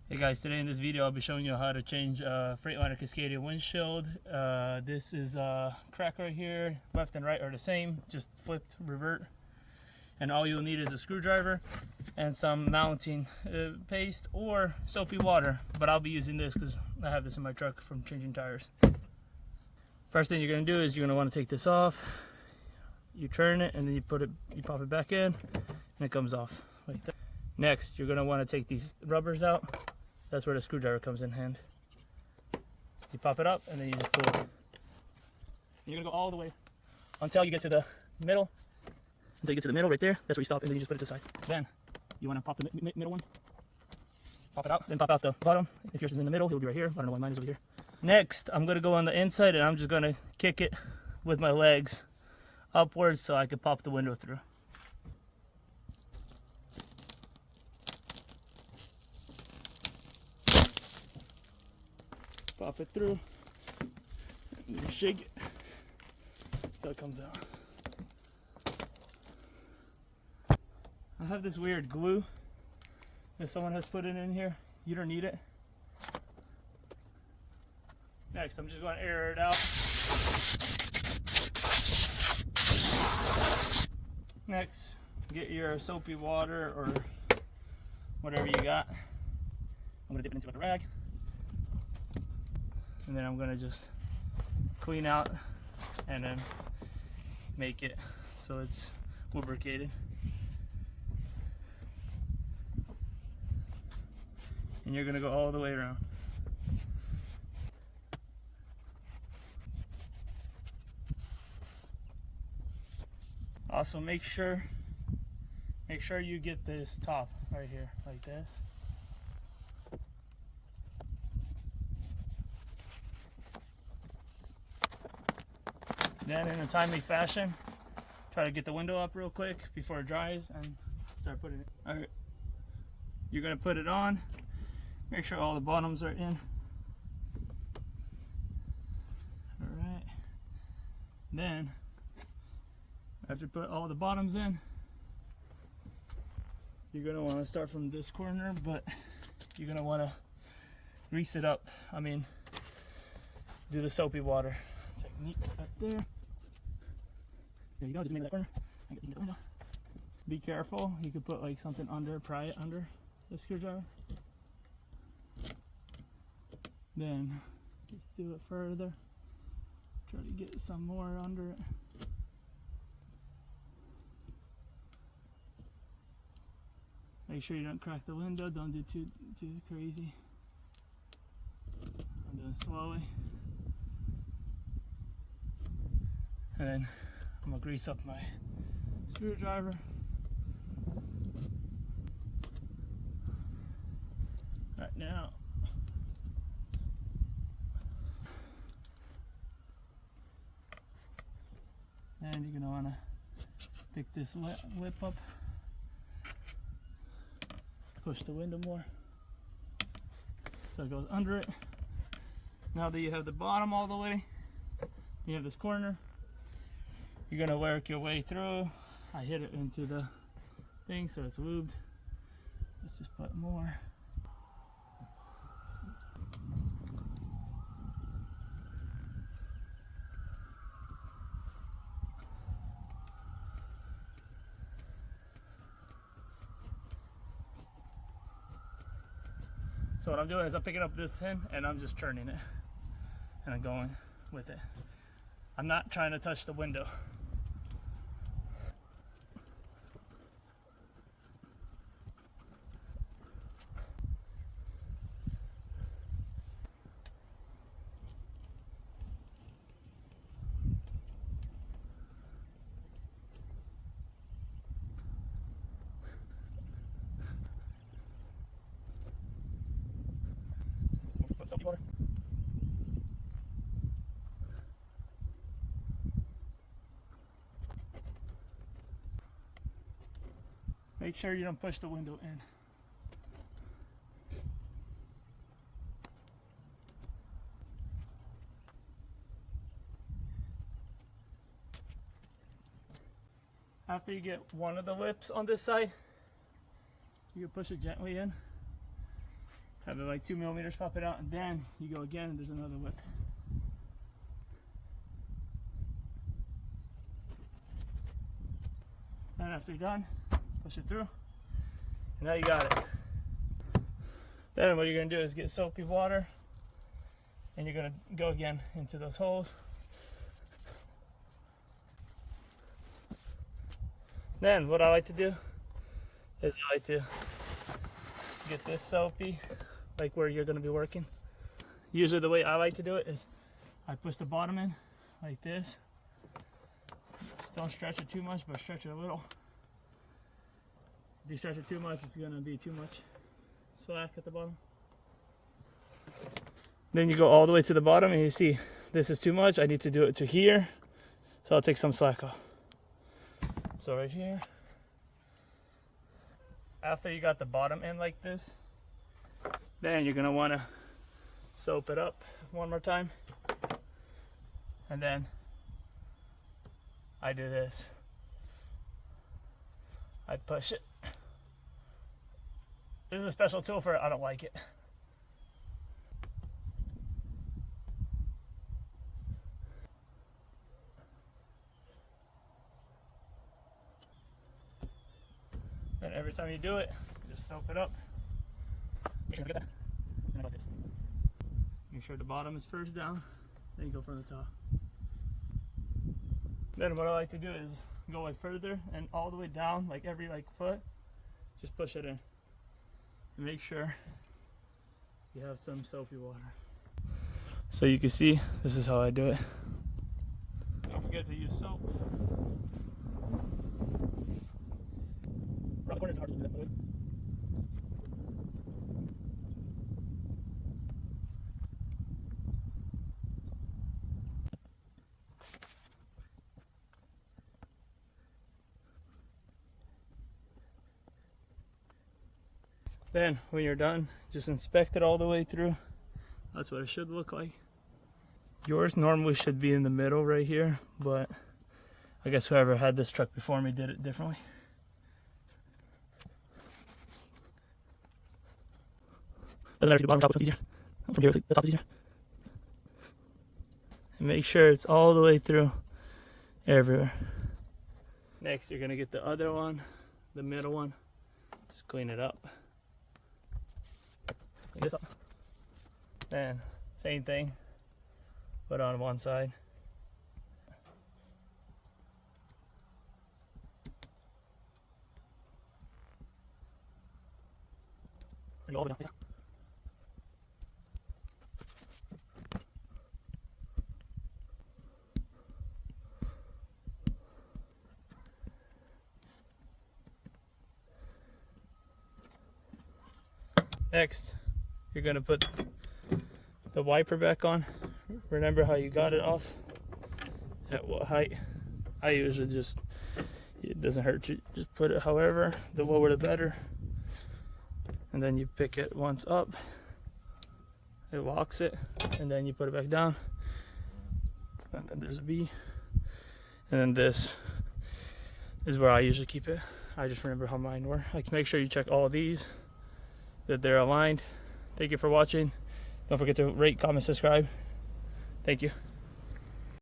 Hey guys, today in this video I'll be showing you how to change Freightliner Cascadia Windshield. This is crack right here, left and right are the same, just flipped, revert. And all you'll need is a screwdriver and some mounting paste or soapy water. But I'll be using this because I have this in my truck from changing tires. First thing you're going to do is you're going to want to take this off. You turn it and then you pop it back in and it comes off like that. Next, you're going to want to take these rubbers out. That's where the screwdriver comes in hand. You pop it up and then you just pull it. You're gonna go all the way until you get to the middle. Until you get to the middle right there, that's where you stop and then you just put it to the side. Then you wanna pop the middle one. Pop it out, then pop out the bottom. If yours is in the middle, he'll be right here. I don't know why mine is over here. Next, I'm gonna go on the inside and I'm just gonna kick it with my legs upwards so I can pop the window through. Pop it through, and you shake it until it comes out. I have this weird glue that someone has put in here. You don't need it. Next, I'm just going to air it out. Next, get your soapy water or whatever you got. I'm going to dip it into a rag. And then I'm gonna just clean out and then make it so it's lubricated. And you're gonna go all the way around. Also make sure you get this top right here like this. Then in a timely fashion, try to get the window up real quick before it dries and start putting it. Alright, you're going to put it on, make sure all the bottoms are in. Alright, then after you put all the bottoms in, you're going to want to start from this corner, but you're going to want to grease it up. I mean, do the soapy water technique up there. There you go, just make that corner. I get the window. Be careful, you could put like something under, pry it under the screwdriver. Then just do it further. Try to get some more under it. Make sure you don't crack the window, don't do too crazy. I'm doing slowly. And then I'm gonna grease up my screwdriver. Right now. And you're gonna wanna pick this lip up. Push the window more. So it goes under it. Now that you have the bottom all the way, you have this corner. You're gonna work your way through. I hit it into the thing so it's lubed. Let's just put more. So what I'm doing is I'm picking up this end and I'm just turning it and I'm going with it. I'm not trying to touch the window. Put soapy water. Make sure you don't push the window in. After you get one of the lips on this side, you can push it gently in. have it like 2 millimeters, pop it out, and then you go again and there's another whip. And after you're done, push it through, and now you got it. Then what you're gonna do is get soapy water, and you're gonna go again into those holes. Then what I like to do is I like to get this soapy, like where you're gonna be working. Usually the way I like to do it is I push the bottom in like this. Don't stretch it too much, but stretch it a little. If you stretch it too much, it's gonna be too much slack at the bottom. Then you go all the way to the bottom and you see this is too much. I need to do it to here. So I'll take some slack off. So right here. After you got the bottom in like this, then you're gonna wanna soap it up one more time. And then I do this. I push it. This is a special tool for it. I don't like it. And every time you do it, just soap it up. Make sure the bottom is first down, then you go from the top. Then what I like to do is go like further and all the way down, like every foot, just push it in. And make sure you have some soapy water. So you can see, this is how I do it. Don't forget to use soap. Round corners are hard to do that with. Then when you're done, just inspect it all the way through. That's what it should look like. Yours normally should be in the middle right here, but I guess whoever had this truck before me did it differently. Doesn't matter if you do bottom or top, it's easier. From here, the top is easier. And make sure it's all the way through everywhere. Next, you're gonna get the other one, the middle one. Just clean it up. Clean this up. And same thing, put on one side. Bring it all the way down. Next, you're going to put the wiper back on. Remember how you got it off, at what height. I usually just, it doesn't hurt you, just put it however, the lower the better. And then you pick it once up, it locks it, and then you put it back down. And then there's a B. And then this is where I usually keep it. I just remember how mine were. Like, make sure you check all of these, that they're aligned. Thank you for watching. Don't forget to rate, comment, subscribe. Thank you.